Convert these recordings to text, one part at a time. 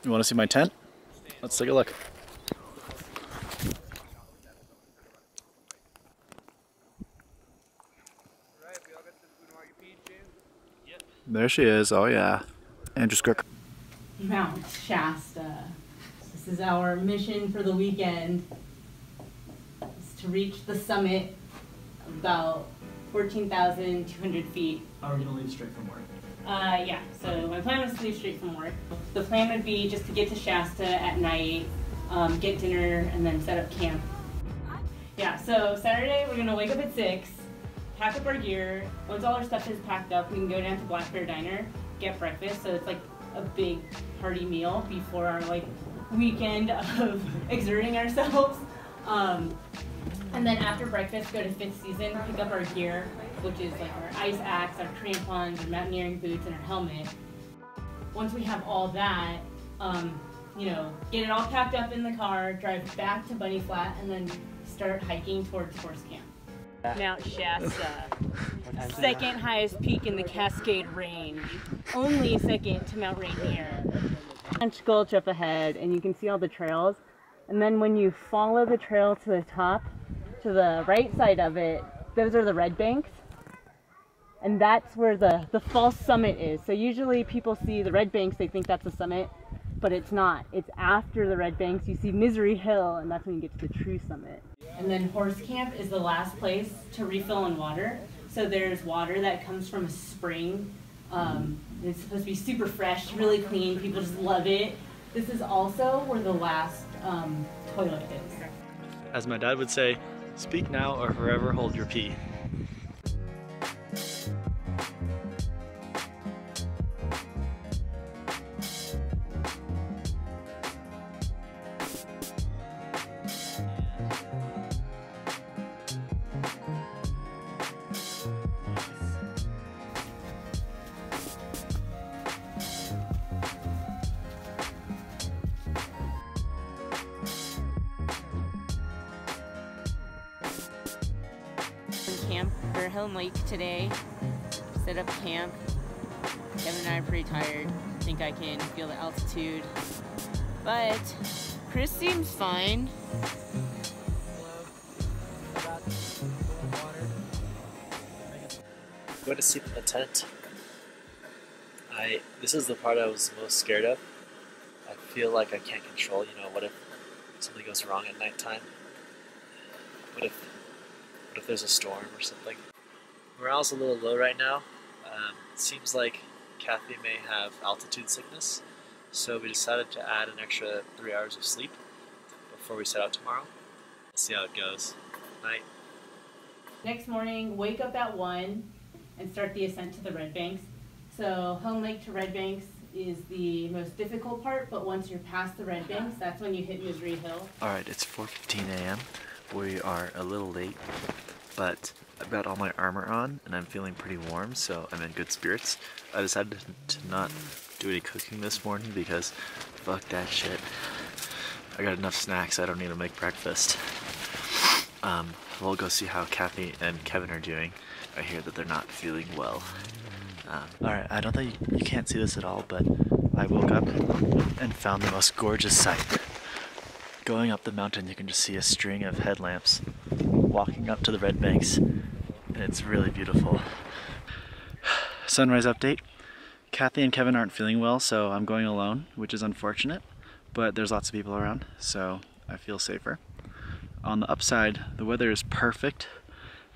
You want to see my tent? Let's take a look. There she is, oh yeah. Andrew Scrick. Mount Shasta. This is our mission for the weekend. It's to reach the summit, about 14,200 feet. How are we gonna leave straight from work? Yeah, so my plan was to leave straight from work. The plan would be just to get to Shasta at night, get dinner, and then set up camp. Yeah, so Saturday we're gonna wake up at 6, pack up our gear. Once all our stuff is packed up, we can go down to Black Bear Diner, get breakfast. So it's like a big hearty meal before our like weekend of exerting ourselves. And then after breakfast, go to Fifth Season, pick up our gear, which is like our ice axe, our crampons, our mountaineering boots, and our helmet. Once we have all that, you know, get it all packed up in the car, drive back to Bunny Flat, and then start hiking towards Horse Camp. Mount Shasta, second highest peak in the Cascade Range, only second to Mount Rainier. Punch Gulch up ahead, and you can see all the trails. And then when you follow the trail to the top, to the right side of it, those are the red banks. And that's where the false summit is. So usually people see the red banks, they think that's the summit, but it's not. It's after the red banks, you see Misery Hill, and that's when you get to the true summit. And then Horse Camp is the last place to refill on water. So there's water that comes from a spring. It's supposed to be super fresh, really clean, people just love it. This is also where the last toilet is. As my dad would say, speak now or forever hold your pee. Camp for Helen Lake today. Set up camp. Kevin and I are pretty tired. I think I can feel the altitude. But Chris seems fine. Going to sleep in the tent. This is the part I was most scared of. I feel like I can't control, you know, what if something goes wrong at nighttime? What if there's a storm or something? Morale's a little low right now. It seems like Kathy may have altitude sickness, so we decided to add an extra 3 hours of sleep before we set out tomorrow. We'll see how it goes. Night. Next morning, wake up at 1 and start the ascent to the Red Banks. So Home Lake to Red Banks is the most difficult part, but once you're past the Red Banks, that's when you hit Misery Hill. Alright, it's 4:15 a.m. We are a little late, but I've got all my armor on and I'm feeling pretty warm, so I'm in good spirits. I decided to not do any cooking this morning because fuck that shit. I got enough snacks, I don't need to make breakfast. We'll go see how Kathy and Kevin are doing. I hear that they're not feeling well. Alright, I don't think you can't see this at all, but I woke up and found the most gorgeous sight. Going up the mountain, you can just see a string of headlamps walking up to the Red Banks, and it's really beautiful. Sunrise update. Kathy and Kevin aren't feeling well, so I'm going alone, which is unfortunate, but there's lots of people around, so I feel safer. On the upside, the weather is perfect.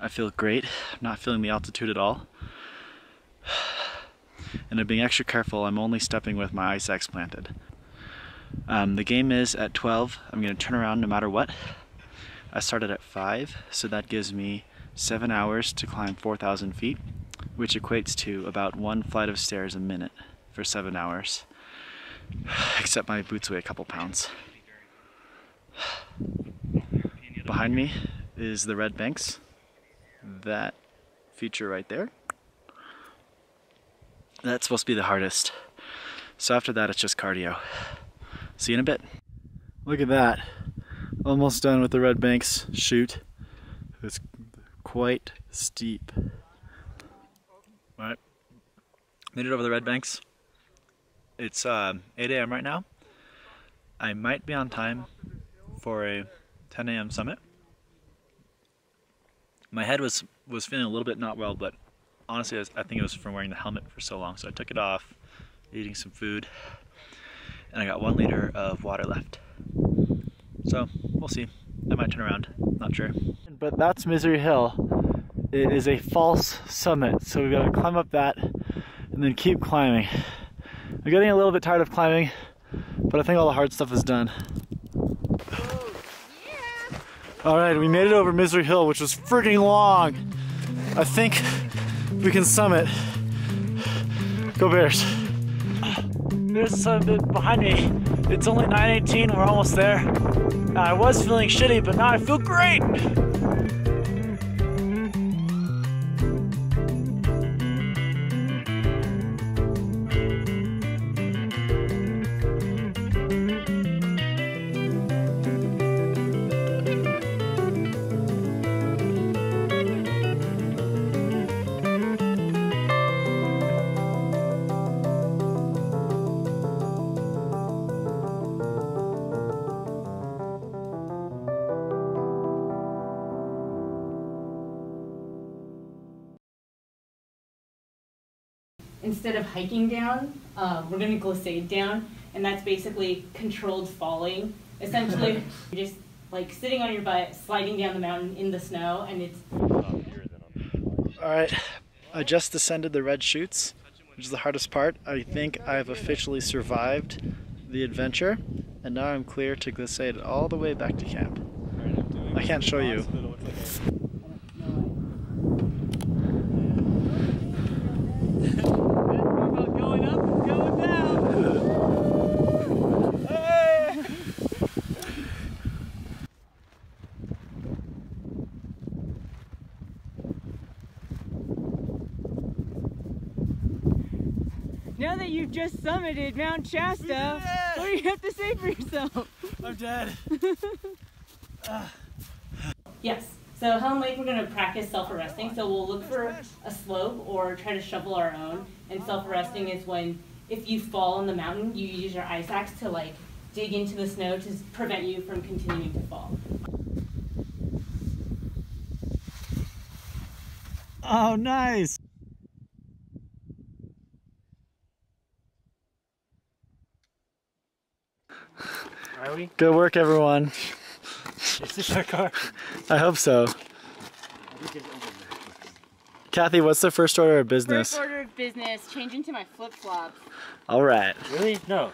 I feel great. I'm not feeling the altitude at all. And I'm being extra careful. I'm only stepping with my ice axe planted. The game is at 12. I'm going to turn around no matter what. I started at 5, so that gives me 7 hours to climb 4,000 feet, which equates to about 1 flight of stairs a minute for 7 hours. Except my boots weigh a couple pounds. Behind me is the Red Banks. That feature right there. That's supposed to be the hardest. So after that, it's just cardio. See you in a bit. Look at that. Almost done with the Red Banks chute. It's quite steep. Alright. Made it over the Red Banks. It's 8 a.m. right now. I might be on time for a 10 a.m. summit. My head was feeling a little bit not well, but honestly I think it was from wearing the helmet for so long, so I took it off, eating some food, and I got 1 liter of water left. So we'll see. I might turn around, not sure. But that's Misery Hill. It is a false summit, so we've got to climb up that and then keep climbing. I'm getting a little bit tired of climbing, but I think all the hard stuff is done. Alright, we made it over Misery Hill, which was freaking long. I think we can summit. Go Bears. There's a summit behind me. It's only 9:18, we're almost there. I was feeling shitty, but now I feel great! Instead of hiking down, we're going to glissade down, and that's basically controlled falling. Essentially, you're just like sitting on your butt, sliding down the mountain in the snow, and it's... Alright, I just descended the red chutes, which is the hardest part. I think I've officially survived the adventure, and now I'm clear to glissade all the way back to camp. I can't show you. Now that you've just summited Mount Shasta, what do you have to say for yourself? I'm dead. Yes, so Helen Lake we're going to practice self-arresting, so we'll look for a slope or try to shovel our own, and self-arresting is when if you fall on the mountain, you use your ice axe to like dig into the snow to prevent you from continuing to fall. Oh, nice! Are we? Good work, everyone. Is this our car? I hope so. Kathy, what's the first order of business? First order of business, change into my flip-flops. All right. Really? No.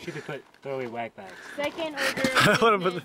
Should we throw away wag bags? Second order of business.